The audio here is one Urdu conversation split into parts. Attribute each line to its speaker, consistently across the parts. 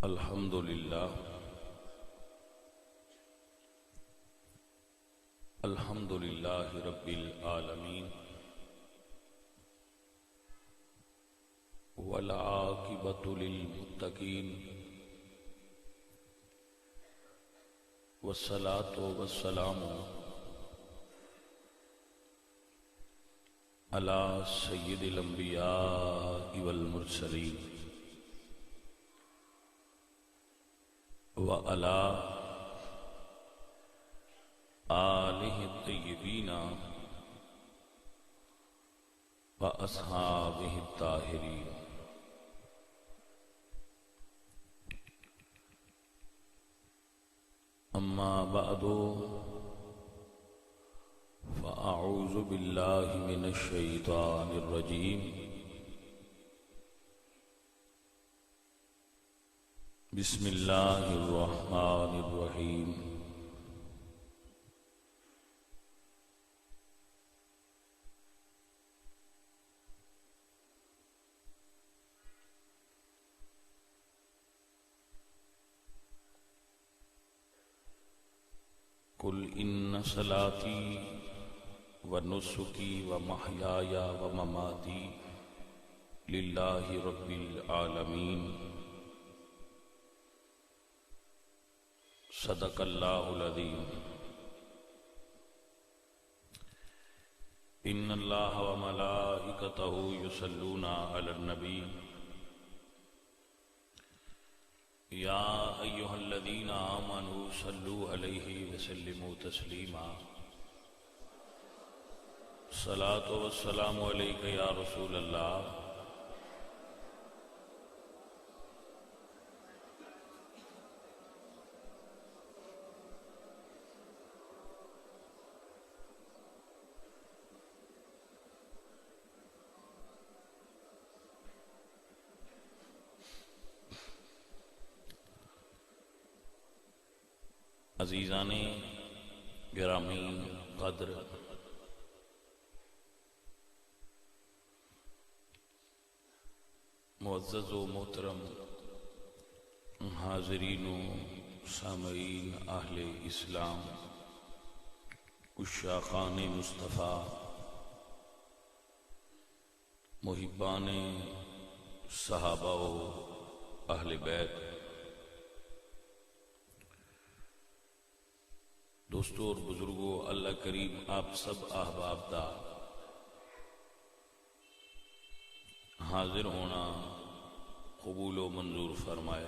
Speaker 1: الحمد للہ الحمد للہ رب العالمین والعاقبۃ للمتقین والصلاة والسلام علی سید الانبیاء والمرسلین وعلی آلہ الطیبین واصحابہ الطاہرین. اما بعد فاعوذ باللہ من الشیطان الرجیم. بسم اللہ الرحمن الرحیم. قل ان صلاتی ونسکی ومحیای ومماتی للہ رب العالمین. صدق اللہ العظیم. ان اللہ وملائکتہ یصلون علی النبی یا ایہا الذین آمنوا صلوا علیہ وسلموا تسلیما. الصلاۃ والسلام علیک یا رسول اللہ. عزیزان گرامی قدر، معزز و محترم حاضرین و سامعین اہل اسلام، عشاقان مصطفیٰ، محبان صحابہ و اہل بیت، دوستو اور بزرگوں، اللہ کریم آپ سب احباب دا حاضر ہونا قبول و منظور فرمائے.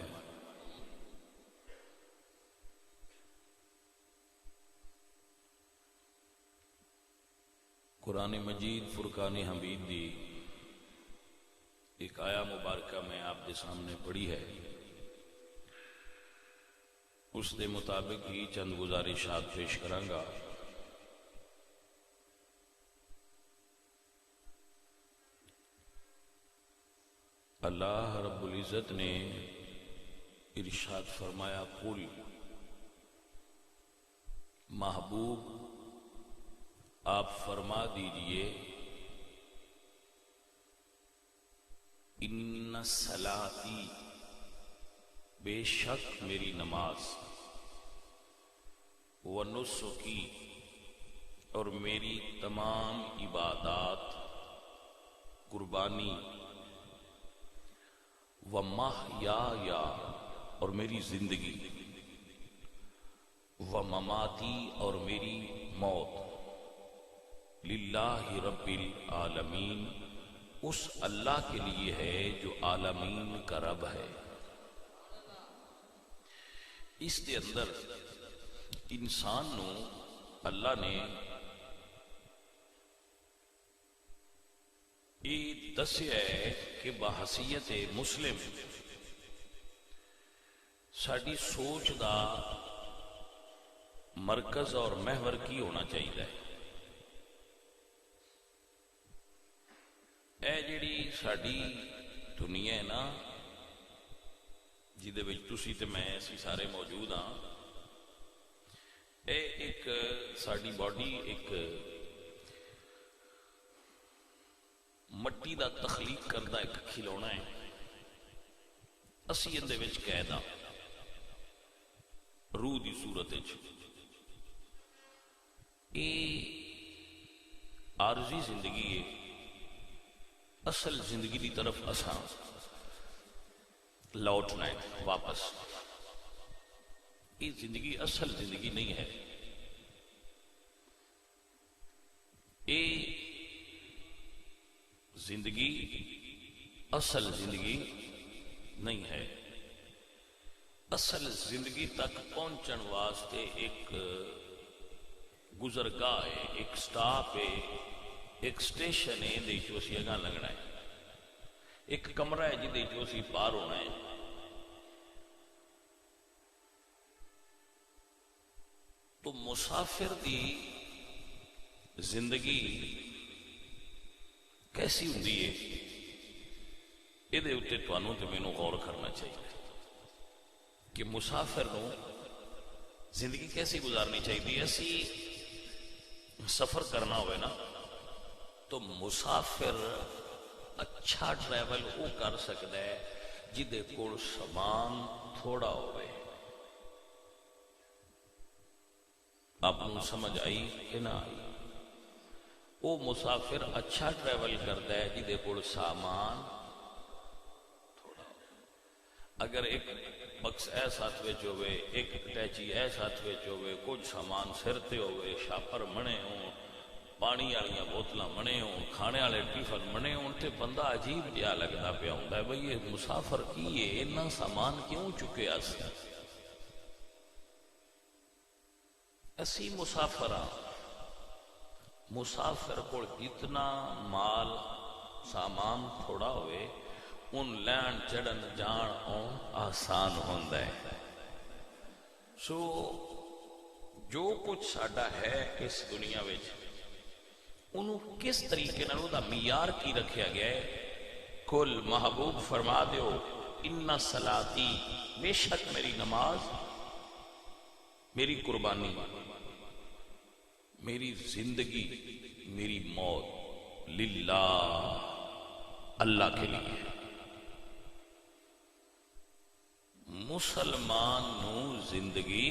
Speaker 1: قرآن مجید فرقان حمید دی ایک آیا مبارکہ میں آپ کے سامنے پڑھی ہے. اس دے مطابق ہی چند گزارشات پیش کرانگا. اللہ رب العزت نے ارشاد فرمایا، قل محبوب آپ فرما دیجئے، ان صلاتی بے شک میری نماز، ونسکی اور میری تمام عبادات، قربانی، ومحیای اور میری زندگی، ومماتی اور میری موت، للہ رب العالمین اس اللہ کے لیے ہے جو عالمین کا رب ہے. اس کے اندر انسان نو اللہ نے یہ دسیا ہے کہ بحیثیت مسلم ساری سوچ دا مرکز اور محور کی ہونا چاہیے. اے جڑی ساری دنیا ہے نا، جدے وچ تسی تے میں اسی سارے موجود ہاں، اے ایک ساری باڈی ایک مٹی دا تخلیق کردہ ایک کھلونا ہے. اسی اندے وچ قید ہاں روح دی صورت وچ. یہ عارضی زندگی ہے. اصل زندگی دی طرف اساں لوٹنا ہے واپس. یہ زندگی اصل زندگی نہیں ہے. یہ زندگی اصل زندگی نہیں ہے. اصل زندگی تک پہنچن واسطے ایک گزرگاہ ہے، ایک سٹاپ ہے، ایک سٹیشن ہے دے جو اسی اگاں لگنا ہے، ایک کمرہ ہے جدے جو اسی پار ہونا ہے. تو مسافر دی زندگی کیسی ہوندی ہے یہ دے اتے توانوں تے میں نو غور کرنا چاہیے کہ مسافر نو زندگی کیسی گزارنی چاہیے. اسی سفر کرنا ہوئے نا تو مسافر اچھا ٹریول وہ کر سکتا ہے جدے کول سامان تھوڑا ہوئے. آپ کو سمجھ آئی کہ نہ آئی؟ وہ مسافر اچھا ٹریول کرتا ہے جدے کول سامان تھوڑا ہوئے. اگر ایک بکس ایس ہاتھ وچ ہوئے، ایک ٹیچی ایس ہاتھ وچ ہوئے، کچھ سامان سر تے ہوئے، شاپر منے ہوں، پانی والیاں بوتلاں منے ہوں، کھانے والے ٹیفن منے ہوں، تے بندہ عجیب جہا لگتا پیا ہوندا ہے بھئی یہ مسافر کی ہے اتنا سامان کیوں چکیا سی. اسی مسافر ہاں. مسافر کو جتنا مال سامان تھوڑا ہوئے ان لین چڑھن جان اون آسان ہوندا ہے. سو جو کچھ ساڈا ہے اس دنیا وچ انہوں کس طریقے نال دا معیار کی رکھیا گیا ہے. کل محبوب فرما دیو ان صلاتی، بے شک میری نماز، میری قربانی، میری زندگی، میری موت للہ، اللہ کے لیے. مسلمان نو زندگی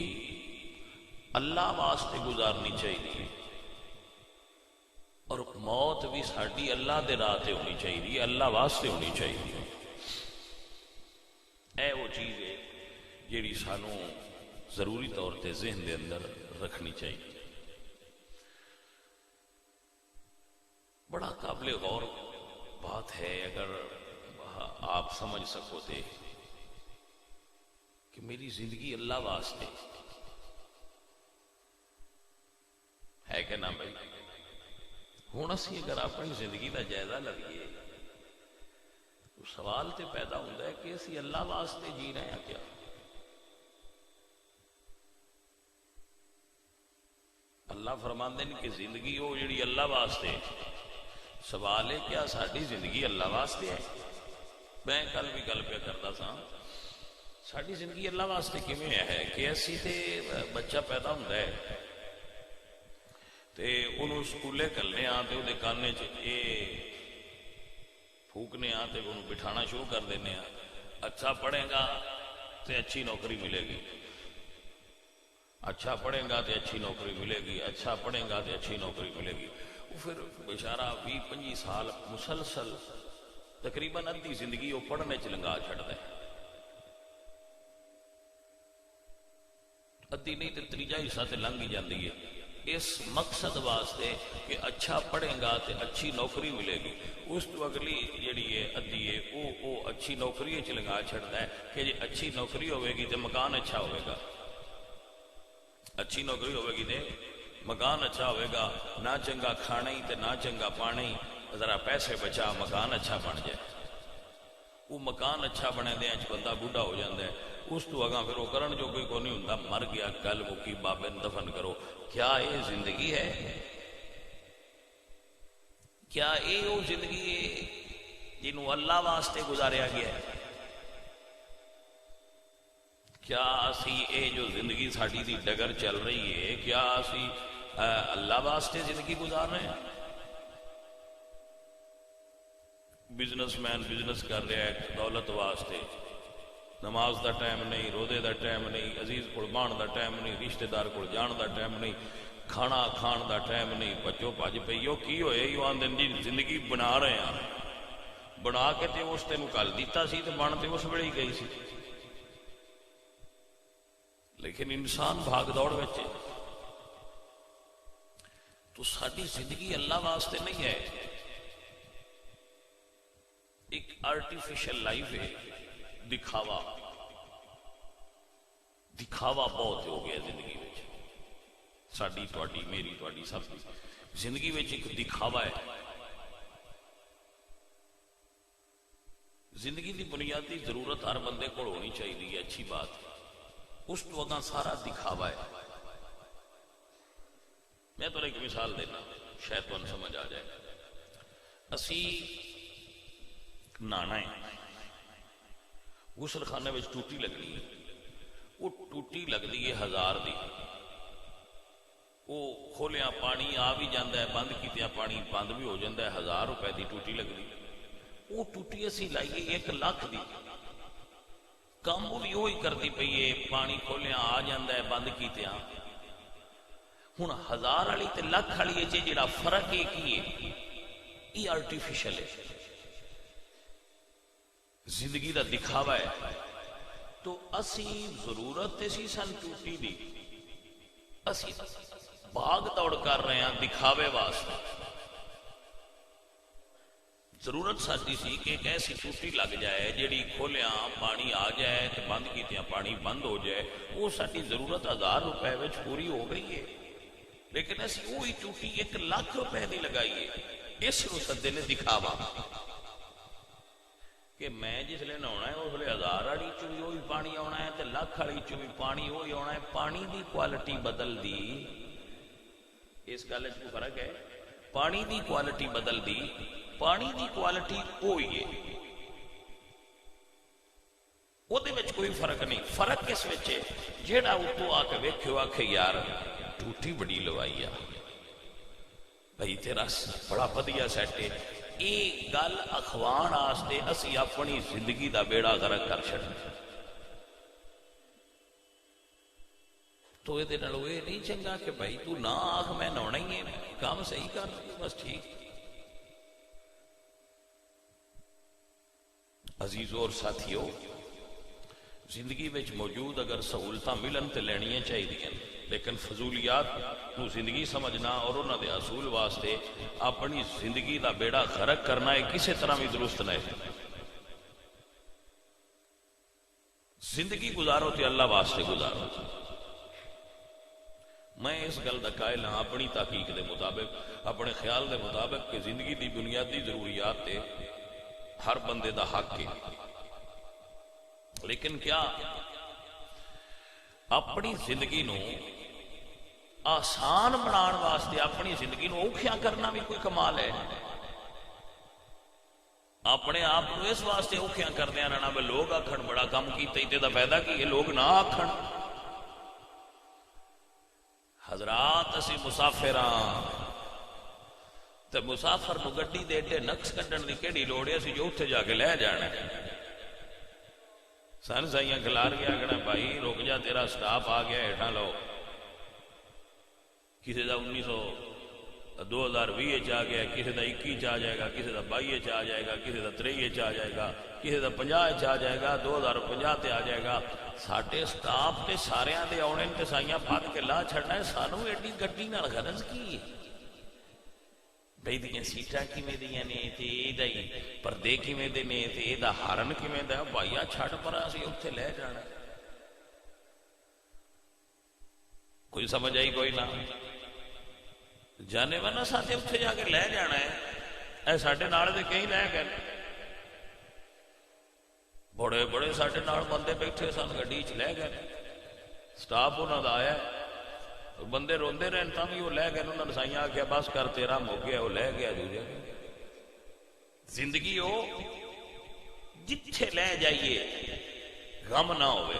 Speaker 1: اللہ واسطے گزارنی چاہیے اور موت بھی ساڈی اللہ دے راہ تے ہونی چاہیے، اللہ واسطے ہونی چاہیے. اے وہ چیز ہے جیڑی سانو ضروری طور تے ذہن دے اندر رکھنی چاہیے. بڑا قابل غور بات ہے اگر آپ سمجھ سکو تے کہ میری زندگی اللہ واسطے ہے کہ نہ بھائی. ہوں اسی اگر اپنی زندگی کا جائزہ لگیے تو سوال تے پیدا ہوتا ہے کہ اسی اللہ واسطے جی رہے ہیں کیا؟ اللہ فرماندے ہیں کہ زندگی وہ جڑی اللہ واسطے. سوال ہے کیا ساری زندگی اللہ واسطے ہے؟ میں کل بھی گل پہ کرتا سا ساری زندگی اللہ واسطے کیویں ہے کہ اسی تے بچہ پیدا ہوتا ہے تے انہوں سکولے کلنے آن تے وہ کانے اے پھوکنے آن تے انہوں بٹھانا شروع کر دینے آن. اچھا پڑھے گا تے اچھی نوکری ملے گی، اچھا پڑھے گا تے اچھی نوکری ملے گی، اچھا پڑھے گا تے اچھی نوکری ملے گی. وہ پھر بیچارہ 20-25 سال مسلسل تقریباً ادھی زندگی وہ پڑھنے چ لنگا چھڑتا ہے. ادھی نہیں تو تیجا حصہ تے لنگ ہی جاندی ہے اس مقصد واسطے کہ اچھا پڑھے گا تے اچھی نوکری ملے گی. اس تو اگلی جڑی ہے ادھی ہے وہ اچھی نوکری چ لگا چھڑتا ہے کہ جی اچھی نوکری ہوئے گی تے مکان اچھا ہوئے گا، اچھی نوکری ہوئے گی تے مکان اچھا ہوئے گا، نہ چنگا کھانا ہی تے نہ چنگا پانی، ذرا پیسے بچا مکان اچھا بن جائے. وہ مکان اچھا بنے دے بندہ بوڑھا ہو جاتا ہے. اس تو اگاں پھر وہ کرن جو کوئی کو نہیں ہوتا، مر گیا گل مکی بابے دفن کرو. کیا یہ زندگی ہے؟ کیا یہ وہ زندگی ہے جنہوں اللہ واسطے گزاریا گیا ہے؟ کیا اسی اے جو زندگی ساڈی دی ڈگر چل رہی ہے کیا اسی اللہ واسطے زندگی گزار رہے ہیں؟ بزنس مین بزنس کر رہا ہے دولت واسطے، نماز دا ٹائم نہیں، روزے دا ٹائم نہیں، عزیز کول بہن دا ٹائم نہیں، رشتہ دار کول جان دا ٹائم نہیں، کھانا کھان دا ٹائم نہیں، بچوں بھج پئی ہو کی ہوئے یو آندن جی زندگی بنا رہے ہیں، بنا کے تے اس تینوں کل دیتا سی تے بن تے اس ویلے ہی گئی سی. لیکن انسان بھاگ دوڑ وچ تو ساری زندگی اللہ واسطے نہیں ہے، ایک آرٹیفیشل لائف ہے. دکھاوا دکھاوا بہت ہو گیا زندگی میں، ساری تہاڈی میری تہاڈی سب کی زندگی میں ایک دکھاوا ہے. زندگی کی بنیادی ضرورت ہر بندے کو ہونی چاہیے، اچھی بات، اس تو اگاں سارا دکھاوا ہے. میں تو ایک مثال دینا شاید تمہیں سمجھ آ جائے. اسی نہانا ہے، غسل خانے میں ٹوٹی لگنی ہے، وہ ٹوٹی لگتی ہے 1000 دی، وہ کھولیا پانی آ بھی جاتا ہے، بند کیتیا پانی بند بھی ہو جاتا ہے، 1000 روپے کی ٹوٹی لگتی. وہ ٹوٹی اسی لائیے 1 لاکھ دی، کام وہ بھی وہی کرتی پئی ہے، پانی کھولیا آ جاتا ہے، بند کیتیا. ہوں 1000 والی تے لکھ والی جڑا فرق ہے کی ہے، یہ آرٹیفیشل ہے، زندگی دا دکھاوا ہے. تو اسی ضرورت سی سن ٹوٹی دی، اسی بھاگ دوڑ کر رہے ہیں دکھاوے واسطے. ضرورت ساری سی کہ ایک ایسی ٹوٹی لگ جائے جیڑی کھولیا پانی آ جائے تے بند کیتیا پانی بند ہو جائے. وہ ساری ضرورت 1000 روپے وچ پوری ہو گئی ہے، لیکن اسی وہی ٹوٹی 1 لاکھ روپے دی لگائی ہے. اس کو سدے نے دکھاوا کہ میں جس لئے نہانا ہے اس لئے 1000 والی چ بھی وہی پانی آنا ہے تے لاکھ والی چ بھی پانی وہی آنا ہے. پانی دی کوالٹی بدل دی، اس گل وچ کوئی فرق ہے؟ پانی دی کوالٹی بدل دی، پانی دی کوالٹی وہی ہے، وہ دے وچ کوئی فرق نہیں. فرق کس وچ ہے؟ جیڑا اتوں آ کے ویکھو آکھے یار ٹوٹی بڑی لوائی آ بھائی تیرا بڑا ودیا سیٹ ہے. یہ گل اخوان واسطے اسی اپنی زندگی دا بیڑا غرق کر چھڈنا. تو یہ نہیں چنگا کہ بھائی تو نہ آخ میں نہانا ہی ہے، کام صحیح کر بس ٹھیک. عزیزو اور ساتھیو، زندگی وچ موجود اگر سہولتاں ملن تے لینیاں چاہیے، لیکن فضولیات کو زندگی سمجھنا اور انہاں دے اصول واسطے اپنی زندگی دا بیڑا غرق کرنا ہے کسی طرح بھی درست نہیں. زندگی گزارو تے اللہ واسطے گزارو. میں اس گل دا قائل ہاں اپنی تحقیق دے مطابق، اپنے خیال دے مطابق کہ زندگی دی بنیادی ضروریات تے ہر بندے دا حق ہے. لیکن کیا اپنی زندگی نو آسان بنان واسطے اپنی زندگی نو اوکھیاں کرنا بھی کوئی کمال ہے؟ اپنے آپ کو اس واسطے اوکھیاں کردے رہنا بھی لوگ آکھن بڑا کم کیتے تے دا فائدہ کی ہے، لوگ نہ آکھن. حضرات اسی مسافراں تے مسافر نو گڈی دے ایڈے نقص کڈن دی کیڑی لوڑ ہے؟ اسی جو اتھے جا کے لے جانا ہے. سن سائیاں کھلار گیا کہنا بھائی رک جا تیرا سٹاپ آ گیا ہیٹھاں لو. کسی دا 2020 آ گیا، کسی دا 21 آ جائے گا، کسی دا 22 آ جائے گا، کسی دا 23 آ جائے گا، کسی دا 50 آ جائے گا، 2050 تے آ جائے گا. ساڈے سٹاپ تے ساریاں دے آنے تے سائیاں پھد کے لا چھڑنا ہے. سانوں ایڈی گڈی نال غرض کی ہے؟ بھئی دیاں سیٹاں کیویں دیاں نے تے اے پردے کیویں دے نے تے اے دا ہارن کیویں دا؟ بھائیا چھڈ پر اسی اوتھے لے جانا. کوئی سمجھ آئی کوئی نہ؟ جانے والا ساتھے اوتھے جا کے لے جانا ہے. اے ساڈے نال دے کئی لے گئے، بڑے بڑے ساڈے نال بندے بیٹھے سن گڈی چ لے گئے، سٹاف انہاں دا آیا، بندے روندے رہن تاں بھی وہ لے گئے. انہوں نے سائیاں آخیا بس کر تیرا مک گیا، وہ لے گیا. دوجے زندگی ہو جتھے لے جائیے غم نہ ہوئے،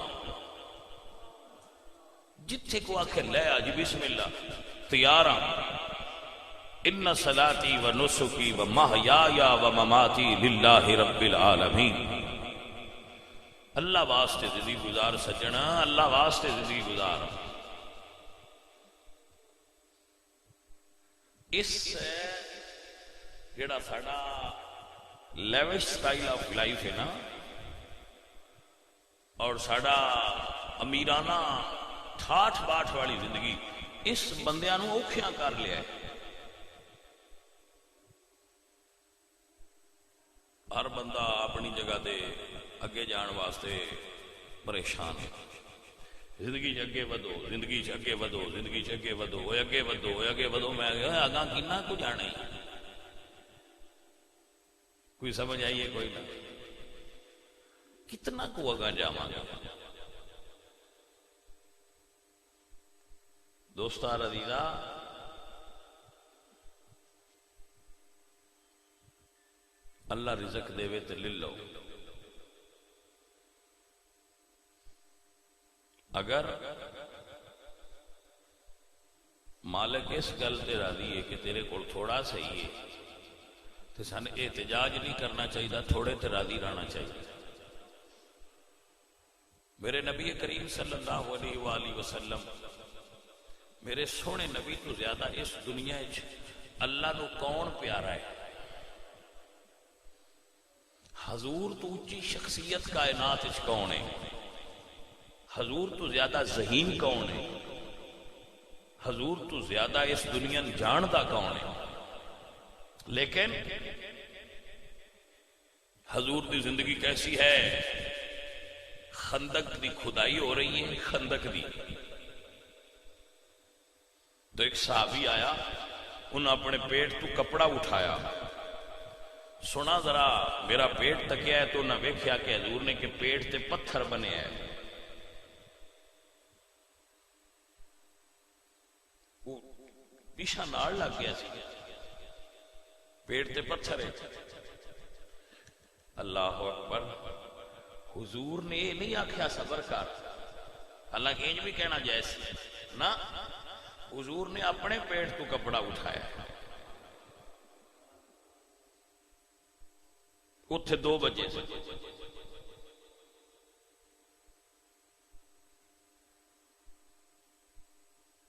Speaker 1: جتھے کو آخر لے آج بسم اللہ تیار ہاں. ان صلاتی و نسکی و محیایا و مماتی للہ رب العالمین. اللہ واسطے زندگی گزار سجنا، اللہ واسطے زندگی گزار۔ اس جڑا ساڈا لیوش سٹائل آف لائف ہے نا، اور ساڈا امیرانہ ٹھاٹھ باٹھ والی زندگی، اس بندیاں نوں اوکھیاں کر لیا ہے۔ ہر بندہ اپنی جگہ تے اگے جان واسطے پریشان ہے۔ زندگی چ اگے ودو، زندگی چ اگے ودو، زندگی چ اگے ودو، اوے اگے ودو، اوے اگے ودو۔ میں اگاں کنا کو جانا ہی، کوئی سمجھ آئیے کوئی نہ، کتنا کو اگاں جاواں گا۔ دوستان عزیزاں، اللہ رزق دے تے لے لو۔ اگر مالک اس گل تے راضی ہے کہ تیرے کول تھوڑا صحیح ہے تو سن احتجاج نہیں کرنا چاہیے، تھوڑے تے راضی رہنا چاہیے۔ میرے نبی کریم صلی اللہ علیہ وآلہ وسلم، میرے سونے نبی تو زیادہ اس دنیا اللہ نو کون پیارا ہے؟ حضور تو اونچی شخصیت کائنات وچ کون ہے؟ حضور تو زیادہ ذہین کون ہے؟ حضور تو زیادہ اس دنیا جاندا کون ہے؟ لیکن حضور دی زندگی کیسی ہے؟ خندق دی کھدائی ہو رہی ہے، خندق دی۔ تو ایک صحابی آیا، انہوں نے اپنے پیٹ تو کپڑا اٹھایا، سنا ذرا میرا پیٹ تکیا ہے، تو انہوں نے ویکھیا کہ حضور نے کہ پیٹ تے پتھر بنے ہیں۔ پیشہ ناڑ لگ گیا سی، پیٹ تے پتھر ہے۔ اللہ اکبر۔ حضور نے یہ نہیں آکھیا صبر کر، حالانکہ انج بھی کہنا جائز نا، حضور نے اپنے پیٹ تو کپڑا اٹھایا۔ اتھے 2 بجے سے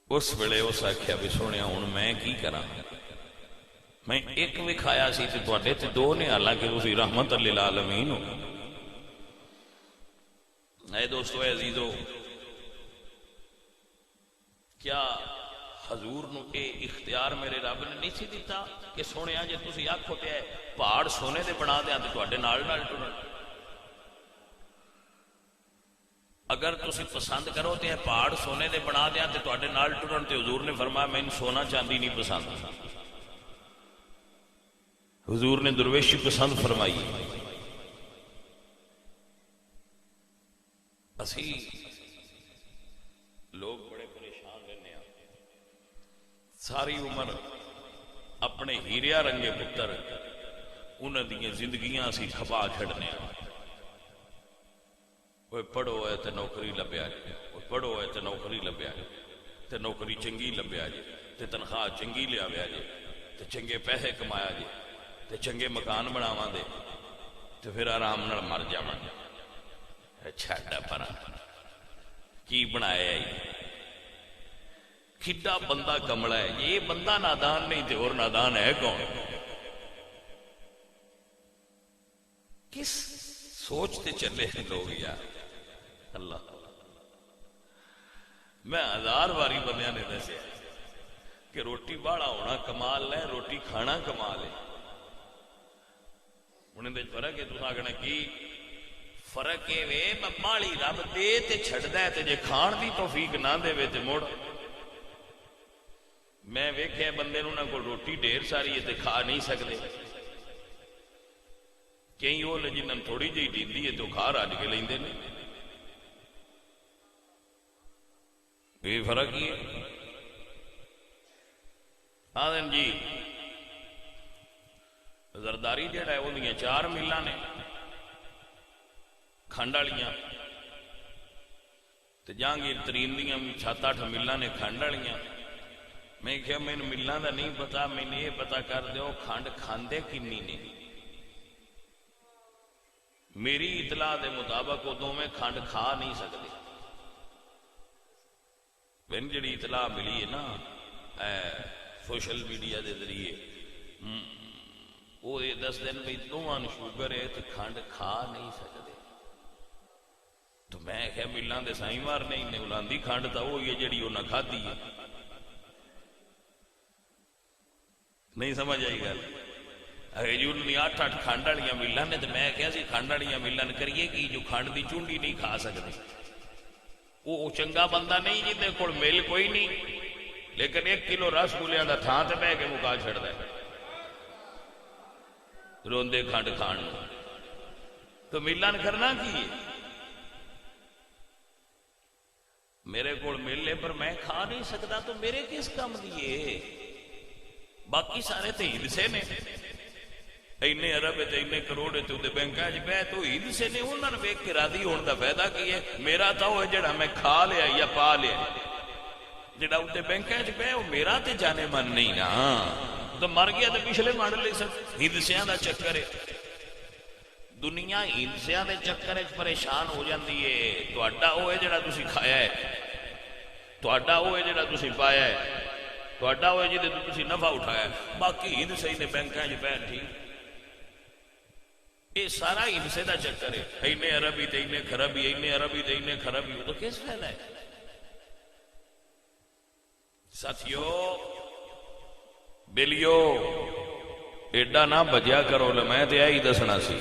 Speaker 1: اس ویلے اس آکھیا بھی سونے ہوں میں کی کرا، میں ایک وکھایا سی تے تواڈے تے 2 نے، حالانکہ تسی رحمت للعالمین ہو۔ اے دوستو، اے عزیزو، کیا حضور نو اے اختیار میرے رب نے نہیں سی دیتا کہ سونے جے تسی آکھو تے پہاڑ سونے دے بنا دیاں تے تواڈے نال نال ٹرن؟ اگر تسی پسند کرو تے پہاڑ سونے دے بنا دیاں تے تواڈے نال ٹرن، تے حضور نے فرمایا مینوں سونا چاندی نہیں پسند۔ حضور نے درویشی پسند فرمائی۔ اسی لوگ بڑے پریشان رہنے ہیں، ساری عمر اپنے ہیریا رنگے پتر انہاں دیاں زندگیاں اسی کھپا چھڑنے ہیں۔ وہ پڑھو ہے تے نوکری لبیا جی، وہ پڑھو ہے تے نوکری لبیا جی، تے نوکری چنگی لبیا جی، تے تنخواہ چنگی لیا جی، تے چنگے پیسے کمایا جی، تے چنگے مکان بناواں دے، تے پھر آرام نال مر جاواں گے۔ چھڈا پرا کی بنایا ہے؟ کھڈا بندہ کملا ہے یہ بندہ نادان نہیں تے اور نادان ہے کون؟ کس سوچتے چلے ہیں لوگ یار؟ اللہ، میں 1000 باری بندیاں نے دسے کہ روٹی باڑا ہونا کمال ہے، روٹی کھانا کمال ہے۔ انہیں دے فرق ہے، تو آگنا کی فرق ہے وے بالی رب دے تے چھڑدا ہے تے جے کھان دی توفیق نہ دے وے تے مڑ۔ میں ویکھیا بندے نوں نہ کوئی روٹی ڈھیر ساری ہے تے کھا نہیں سکدے، کئی وہ جنہاں تھوڑی جہی ڈیندی ہے تو کھا رج کے لیندے نے۔ یہ فرق ہی ہے۔ آدن جی زرداری جڑا ہے وہ 4 میلاں نے کھنڈ والیاں، تے جہانگیر ترین دیاں 7-8 میلاں نے کھنڈ والیاں۔ میں کہا مینوں میلاں دا نہیں پتا، مینوں یہ پتا کر دیو کھنڈ کھاندے کنی نے۔ میری اطلاع دے مطابق ادوں میں کھنڈ کھا نہیں سکتے. میں جڑی اطلاع ملی ہے نا سوشل میڈیا دے ذریعے وہ یہ دس دن بھی دونوں شوگر ہے تو کھنڈ کھا نہیں سکتے. تو میں کہ ملان دے سائی مارنے انہیں الاندی کھنڈ تا وہ یہ جڑی وہ نہ کھادی ہے. نہیں سمجھ آئی گل. اگر اٹھ اٹھ کھنڈ والیاں ملان نے تو میں کہا سی کھنڈ والیاں ملان کریے کہ جو کھنڈ دی چونڈی نہیں کھا سکتے. وہ چنگا بندہ نہیں جہاں کول مل کوئی نہیں لیکن 1 کلو رس گلیاں دا تھان تے بہ کے مکا چھڑدا ہے روندے کھنڈ کھان. تو ملان کرنا کی ہے؟ میرے کول مل لے پر میں کھا نہیں سکتا تو میرے کس کام دیے؟ باقی سارے تو عید سے نے اینے ارب تے اینے کروڑ تے اودے بینکاں وچ پے تو عید سے نے انہاں نوں ویکھ کے راضی ہون دا فائدہ کی ہے؟ میرا تو وہ جڑا میں کھا لیا یا پا لیا جڑا اودے بینکاں وچ پے وہ میرا تے جانے من نہیں نا. تو مر گیا تو پچھلے ماڈل لے سب ہندسیاں دا چکر ہے. دنیا ہندسیاں دے چکر وچ پریشان ہو جاندی ہے. تہاڈا وہ ہے جڑا تسی کھایا ہے, تہاڈا وہ ہے جڑا تسی پایا ہے, تہاڈا وہ ہے جہدے تو تسی نفع اٹھایا ہے. باقی ہندسے نے بینکاں وچ پے ٹھیک. یہ سارا ہندسے دا چکر ہے. اینے عربی تے اینے خرابی, اینے عربی تے اینے خرابی. وہ تو کس فائدہ ہے؟ ساتھیو بیلیو ایڈا نہ بجیا کرو. میں تے یہی دسنا سی.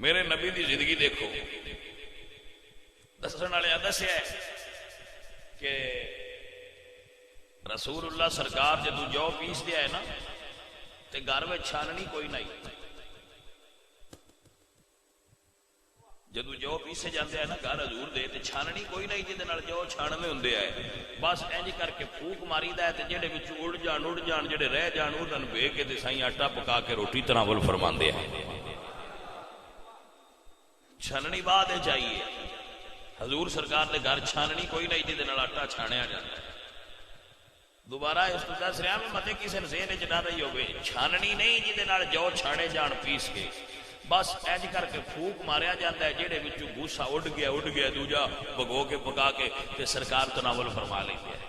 Speaker 1: میرے نبی دی زندگی دیکھو. دسن والے دسیا کہ رسول اللہ سرکار جدو جو پیس دیا ہے نا تے گھر میں چھاننی کوئی نہیں. جدو جو پیسے جاندے ہیں نا گھر حضور دے تے چھاننی کوئی نہیں جہدے نال جو چھاننے ہوندے آئے. بس انج کر کے پھوک ماری دا ہے تے جڑے وچ اڑ جان جڑے رہ جان انہاں نوں ویکھ کے تے سائیں آٹا پکا کے روٹی تناول فرماندے ہیں. چھاننی بعد ہے چاہیے. حضور سرکار دے گھر چھاننی کوئی نہیں جہدے نال آٹا چھانیا جاندا ہے. دوبارہ اس کو دس رہا میں متے کسی نے ذہن وچ نہ رہی ہوگی. چھاننی نہیں جہدے نال جو چھانے جان پیس کے. بس اینج کر کے پھوک ماریا جاتا ہے جہے وچوں گوسا اڑ گیا دوجا بھگو کے پکا کے تے سرکار تناول فرما لیتے ہیں.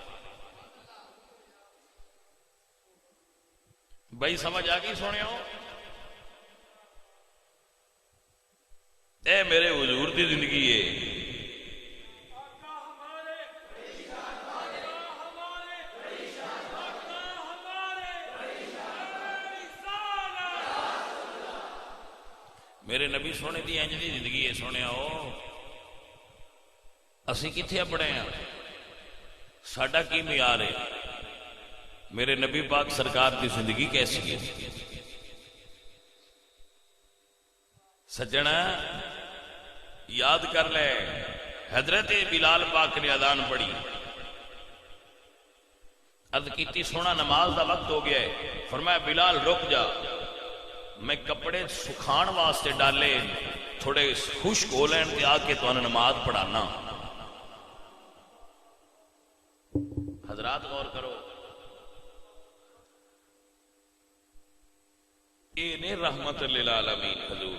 Speaker 1: بھائی سمجھ آ گئی سونے ہو؟ اے میرے حضور دی زندگی ہے. میرے نبی سونے دی انج دی زندگی ہے. سونے ہو اسی کتھے پڑے ہیں؟ ساڈا کی معیار ہے؟ میرے نبی پاک سرکار کی زندگی کیسی ہے؟ سجنا یاد کر لے. حضرت بلال پاک نے اذان پڑھی, عرض کیتی سونا نماز دا وقت ہو گیا ہے. فرمایا بلال رک جا, میں کپڑے سکھان واسطے ڈالے تھوڑے خشک ہو لین تے آ کے تو نماز پڑھانا. حضرات غور کرو, اے نے رحمت للعالمین حضور.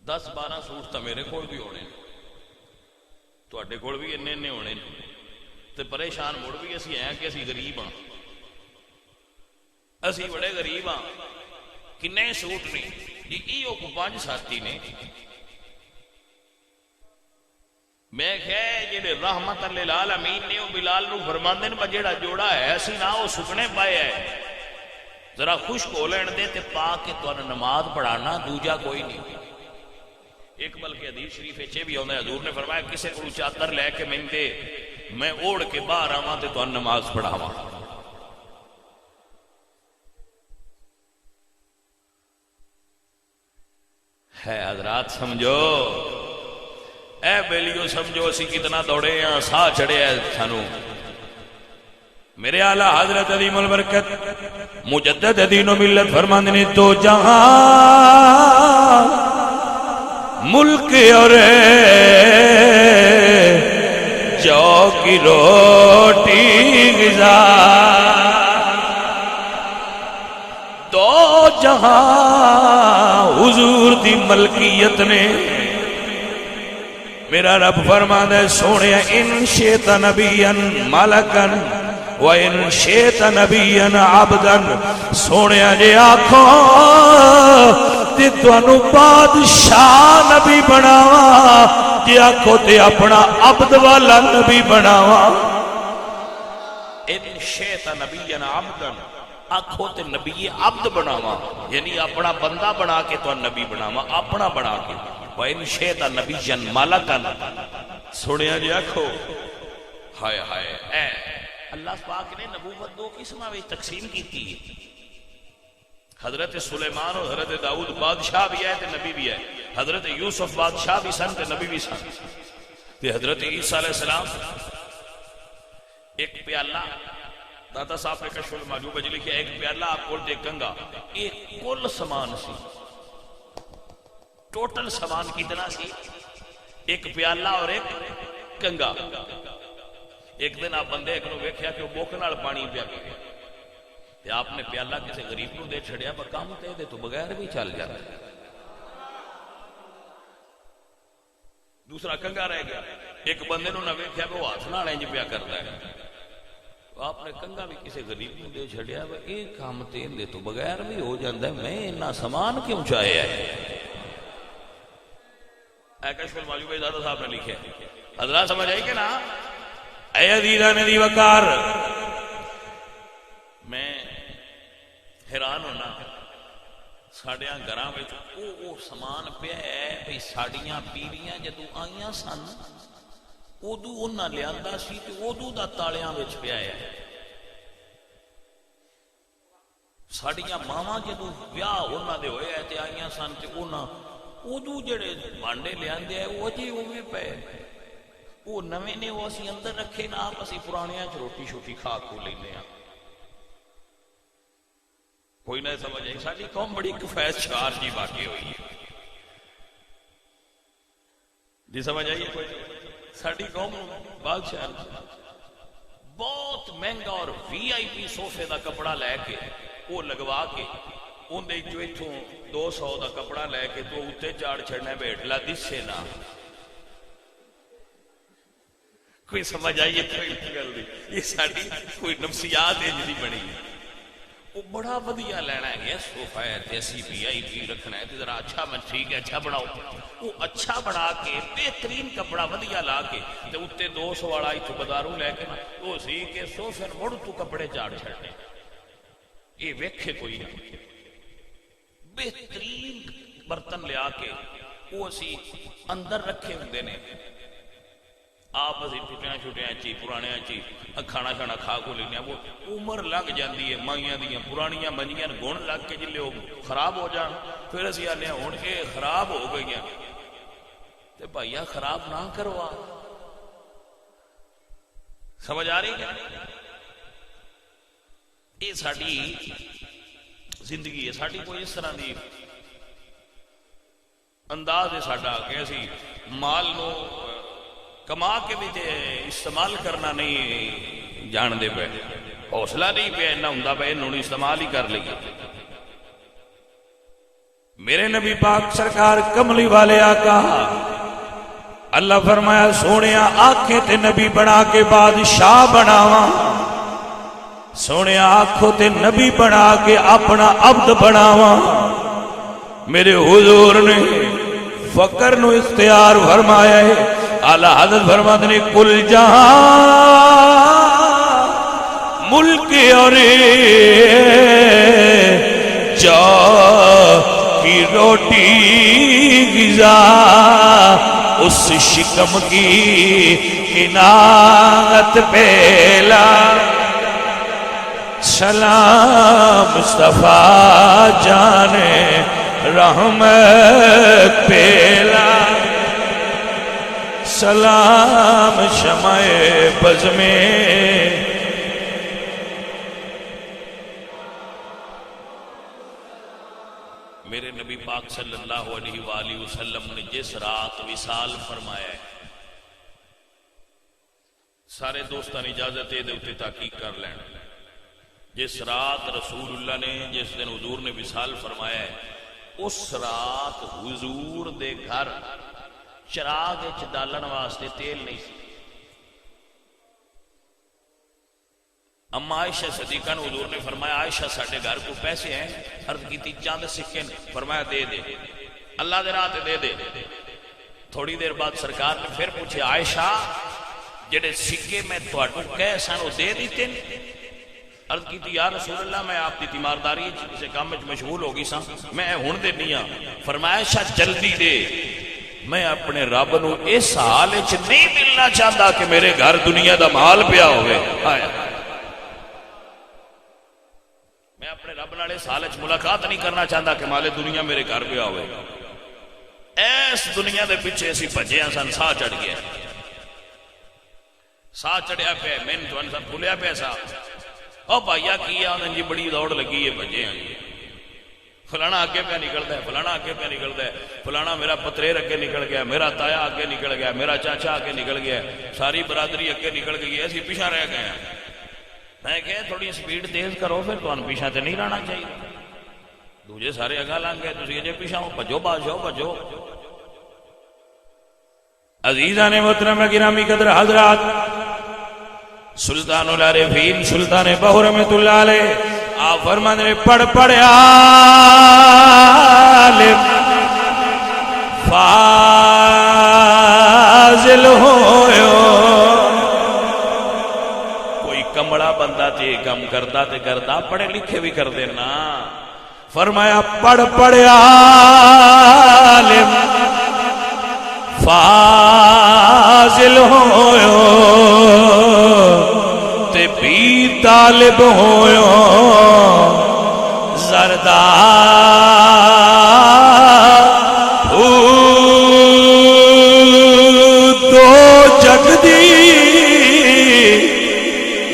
Speaker 1: 10-12 سوٹ تو میرے کول بھی ہونے, تواڈے کول بھی انے ہونے, تے پریشان مڑ بھی اسی ہیں کہ اسی غریب ہاں. اسی بڑے غریب ہاں. کنے سوٹ نے جی کو 5 ساتھی نے. میں کہ جڑے رحمت للعالمین نے وہ بلال نو فرماندے نے جڑا جوڑا ہے اسی نہ وہ سکنے پائے ہے, ذرا خشک ہو لین دے تے پا کے تو نماز پڑھانا, دوجا کوئی نہیں. ایک بلکہ حدیث شریف اچھے بھی ہوندے حضور نے فرمایا کسے کو چادر لے کے میں دے, میں اوڑھ کے باہر آواں تے تو نماز پڑھاواں. ہے حضرات سمجھو, اے بیلیو سمجھو اسی کتنا دوڑے ہیں, سا چڑھے ہیں سانو. میرے اعلیٰ حضرت عظیم البرکت مجدد دین و ملت فرماندے نے تو جہاں ملک اور جو کی روٹی غذا, دو جہاں
Speaker 2: حضور دی ملکیت نے. میرا رب فرماتا ہے سونے ان شئت نبیا ملکا و ان شئت نبیا عبدا. سونے جے آکھو تے تانوں بادشاہ نبی بناواں، جے آکھو تے اپنا عبد والا نبی بناواں.
Speaker 1: ان شئت نبیا عبدا، آکھو تے نبی عبد بناواں، یعنی اپنا بندہ بنا کے تو نبی بناواں، اپنا بنا کے. وَإِنْ شَئْتَ نَبِيًّا مَلَكًا. سنیا جی آکھو ہائے ہائے اے اللہ پاک نے نبوت دو قسماں وچ تقسیم کیتی ہے. حضرت سلیمان اور حضرت داؤد بادشاہ بھی ہے تے نبی بھی ہے. حضرت یوسف بادشاہ بھی سن تے نبی بھی سن. تے حضرت عیسیٰ علیہ السلام ایک پیالہ، داتا صاحب نے کشف المعجوب وچ لکھیا ایک پیالہ آپ کول تے کنگا، ایک کل سامان سی. ٹوٹل سامان کتنا سی؟ ایک پیالہ اور ایک کنگا. ایک دن آپ بندے ایک نو ویکھیا کہ وہ بوک نال پانی پیا کے تے آپ نے پیالہ کسی غریب کو دے چھڑیا، پر کام تے دے تو بغیر بھی چل جاتا. دوسرا کنگا رہ گیا. ایک بندے نو نہ ویکھیا کہ وہ ہاتھ نال انج پیا کردا ہے، آپ نے کنگا بھی کسی غریب کو دے چھڑیا، یہ کام تے دے تو بغیر بھی ہو جاتا ہے، میں اتنا سامان کیوں چاہیا ہے؟ اے کشف المعجوب داتا صاحب نے لکھے. حضرات سمجھ آئی کہ نا؟
Speaker 2: اے عزیزان دی وقار،
Speaker 1: میں حیران ہونا ساڈیاں گھراں وچ او سامان پیا ہے بھئی ساڈیاں بیویاں جدوں آئیاں سن ادو انہاں لیاندا سی تے ادو دا تالیاں وچ پیا ہے. ساڈیاں ماواں جدوں ویاہ انہاں دے ہوئے تے آئیاں سن تے انہاں ادو جڑے بانڈے لیاندے وہ اجے اوویں پئے، وہ نویں نے وہ اسی اندر رکھے نا، آپ اسی پرانیاں چ روٹی شوٹی کھا کو لینے ہاں. کوئی نہ سمجھ آئی. ساری قوم بڑی کفیت شعار جی واقع ہوئی ہے جی، سمجھ آئیے کوئی؟ ساری قوم بادشاہ بہت مہنگا اور وی آئی پی صوفے دا کپڑا لے کے وہ لگوا کے اندر جو اتوں 200 دا کپڑا لے کے تو اتنے چاڑ چھڑنا بیٹھلا دسے نہ. کوئی سمجھ آئیے کوئی گل نہیں. یہ ساری کوئی نفسیات ہے جی بنی. وہ بڑا ودیا لینا ہے صوفہ ہے تے اسی وی آئی پی رکھنا ہے تے ذرا اچھا ٹھیک ہے اچھا بناؤ. وہ اچھا بنا کے بہترین کپڑا ودیا لا کے تے اتنے 200 والا اتوں بازاروں لے کے وہ سی کہ صوفے مڑ تو کپڑے چاڑ چھڑنے. یہ ویکھے کوئی نہ بہترین برتن لیا کے وہ اسی اندر رکھے ہوندے نے. آپ اسی ٹوٹیاں چھوٹیاں چی پرانیاں چی کھانا کھانا کھا کو لینے. وہ عمر لگ جاندی ہے مائیاں دیاں پرانیاں منجیاں گن لگ کے جلے وہ خراب ہو جان پھر اسی آنے ہوں یہ خراب ہو گئی ہیں تے بھائیا خراب نہ کروا. سمجھ آ رہی ہے؟ یہ ساری زندگی ہے. ساری کوئی اس طرح دی انداز ہے ساڈا کہ اسی مال نو کما کے بھی استعمال کرنا نہیں جان دے پے. حوصلہ نہیں پہ اینا ہوندا پہ انہوں نے استعمال ہی کر لیا.
Speaker 2: میرے نبی پاک سرکار کملی والے آقا اللہ فرمایا سونیا آنکھیں تے نبی بنا کے بادشاہ بناواں. سونیا آنکھوں تے نبی بنا کے اپنا عبد بناواں. میرے حضور نے فقر نو اختیار فرمایا ہے. اعلیٰ حضرت فرماتے نے کل جہاں ملک اور جا کی روٹی غذا اس شکم کی عنایت پہلا سلام مصطفیٰ جانے رحمت پہلا سلام شمع بز میں.
Speaker 1: میرے نبی پاک صلی اللہ علیہ وآلہ وسلم نے جس رات وصال فرمایا ہے سارے دوستان اجازت دے اتے تحقیق کر لیں. جس رات رسول اللہ نے جس دن حضور نے وصال فرمایا ہے اس رات حضور دے گھر چراغ وچ ڈالن واسطے تیل نہیں سی. اما عائشہ صدیقہ نے حضور نے فرمایا عائشہ ساڈے گھر کو پیسے ہیں؟ عرض کیتی چاند سکے. فرمایا دے دے، اللہ دے راہ تے دے دے. تھوڑی دیر بعد سرکار نے پھر پوچھے عائشہ جڑے سکے میں تہاڈوں کہے سن او دے دیتے نے؟ عرض کیتی یا رسول اللہ میں آپ دی تیمارداری کسی کام وچ مشغول ہو گئی سا، میں ہن دینی ہاں. فرمایا عائشہ جلدی دے، میں اپنے رب نو اس حال وچ نہیں ملنا چاہتا کہ میرے گھر دنیا دا مال پیا ہوئے. میں اپنے رب نال اس حال وچ ملاقات نہیں کرنا چاہتا کہ مال دنیا میرے گھر پیا ہوئے. ایس دنیا دے پیچھے اسی بھجے ہاں سن. سا چڑھ گیا، سا چڑھیا پیا، میں تو انسان بھولیا پیا سا. او بھائیا کیا انہوں جی بڑی دوڑ لگی ہے، بھجے ہیں جی. فلانا آگے پہ نکلتا ہے، فلانا آگے پہ نکلتا ہے، فلانا میرا پتریر اگے نکل گیا، میرا تایا آگے نکل گیا، میرا چاچا آگے نکل گیا، ساری برادری اگے نکل گئی ہے، اسی پیچھا رہ گئے ہیں. میں کہ تھوڑی سپیڈ تیز کرو پھر تو پیچھا تے نہیں رہنا چاہیے. دوجے سارے اگا لنگ گئے، تسی اجے پیچھا ہو، بھجو بادشاہ بھجو.
Speaker 2: عزیزان محترم گرامی قدر حضرات، سلطان العارفین سلطان بہو رحمۃ اللہ علیہ آپ فرماتے ہیں پڑھ عالم فاضل ہوئے.
Speaker 1: کوئی کمڑا بندہ تے کم کرتا تے کرتا، پڑھے لکھے بھی کر دینا.
Speaker 2: فرمایا پڑھ عالم فاضل ہوئے تے بھی طالب ہوئے زردار دو جگ دی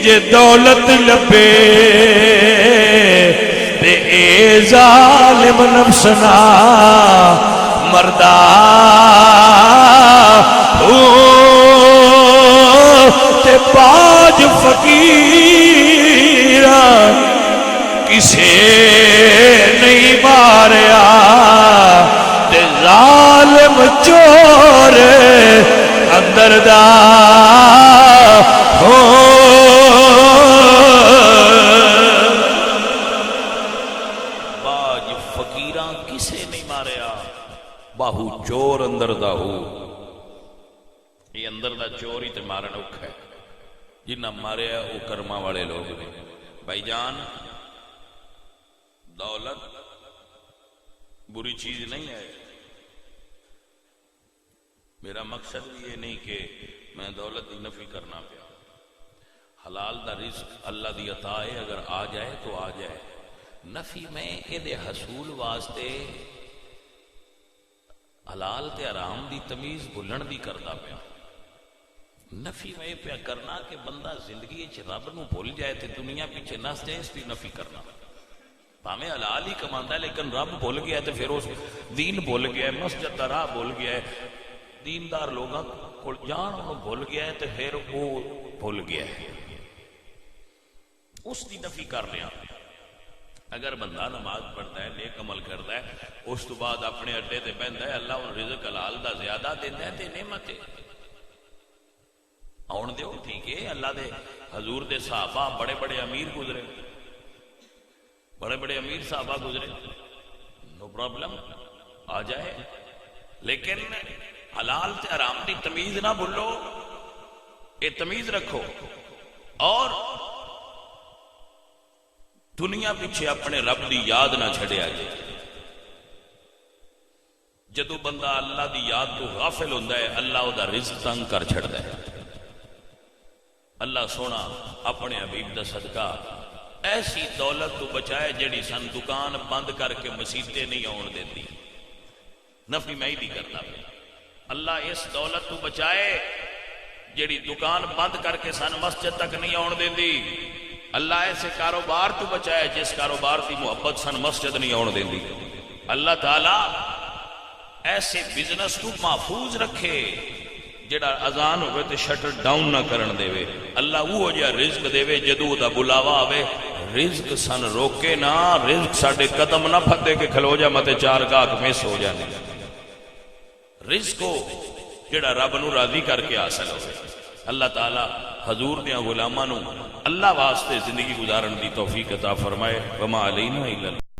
Speaker 2: جے دولت لبے تے اے ظالم نفسنا مردہ تے باج فقیر کسے نہیں ماریا تے ظالم چور اندر دا
Speaker 1: باج فقیراں کسے نہیں ماریا، باہو چور اندر دا ہو. یہ اندر دا چور ہی تے مارن اوکھا ہے، جنہ ماریا وہ کرما والے لوگ نے. بھائی جان دولت بری چیز نہیں ہے. میرا مقصد یہ نہیں کہ میں دولت کی نفی کرنا پیا. حلال دا رزق اللہ دی عطا ہے، اگر آ جائے تو آ جائے. نفی میں یہ حصول واسطے حلال تے حرام دی تمیز بھولن دی کردا پیا. نفی میں پیا کرنا کہ بندہ زندگی رب نو بھول جائے تے دنیا پیچھے نس جائے، اس کی نفی کرنا. پاویں حلال ہی کماندا ہے لیکن رب بھول گیا تے پھر اس دین بھول گیا ہے، مسجد دا راہ بھول گیا ہے، دیندار لوگاں کول جان انہوں بھول گیا ہے تے پھر وہ بھول گیا ہے. اس کی نفی کر رہے ہیں. اگر بندہ نماز پڑھتا ہے، نیک عمل کرتا ہے، اس تو بعد اپنے اڈے تے بہندا ہے، اللہ ان رزق حلال دا زیادہ دیندا ہے تے نعمت ہے آن دیو. ٹھیک ہے، اللہ دے حضور دے صحابہ بڑے بڑے امیر گزرے، بڑے بڑے امیر صحابہ گزرے، نو پرابلم آ جائے. لیکن حلال تے حرام دی تمیز نہ بھولو، یہ تمیز رکھو. اور دنیا پیچھے اپنے رب دی یاد نہ چھڑیا جائے. جدو بندہ اللہ دی یاد تو غافل ہوتا ہے، اللہ او دا رزق تنگ کر چھڑتا ہے. اللہ سونا اپنے حبیب دا صدقہ ایسی دولت تو بچائے جڑی سن دکان بند کر کے مسیطے نہیں آن دیتی. نفی میں ہی نہیں کرتا. اللہ اس دولت تو بچائے جڑی دکان بند کر کے سن مسجد تک نہیں آن دیتی. اللہ ایسے کاروبار تو بچائے جس کاروبار کی محبت سن مسجد نہیں آن دیتی. اللہ تعالی ایسے بزنس تو محفوظ رکھے جڑا اذان ہوئے تے شٹر ڈاؤن نہ کرن دے وے اللہ وہ جا رزق دے وے جدو دا بلاوا آوے رزق سن روکے نہ رزق ساڑے قدم نہ پھتے کہ کھلو جا متے چار گاہک میس ہو جانے رزق کو جڑا رب نو راضی کر کے حاصل ہوئے اللہ تعالی حضور دیاں غلاماں نو اللہ واسطے زندگی گزارن دی توفیق عطا فرمائے وما علینا الا